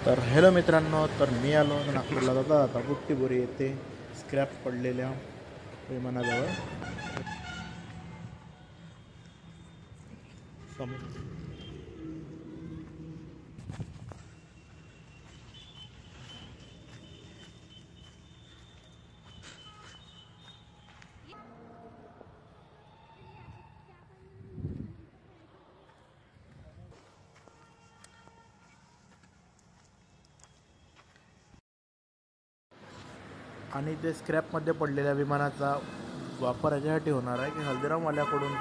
तर हॅलो मित्रांनो, तर मी आलो नागपूरला जाता आता बुट्टीबोरी येथे स्क्रॅप पडलेल्या विमानाजवळ आणि ते स्क्रॅपमध्ये पडलेल्या विमानाचा वापर याच्यासाठी होणार आहे की हल्दीरामवाल्याकडून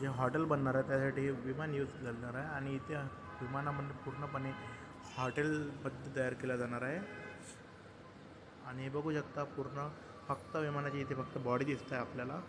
जे हॉटेल बनणार आहे त्यासाठी विमान यूज करणार आहे आणि इथे विमानामध्ये पूर्णपणे हॉटेल पद्धती तयार केला जाणार आहे. आणि बघू शकता पूर्ण फक्त विमानाची इथे फक्त बॉडी दिसत आहे आपल्याला.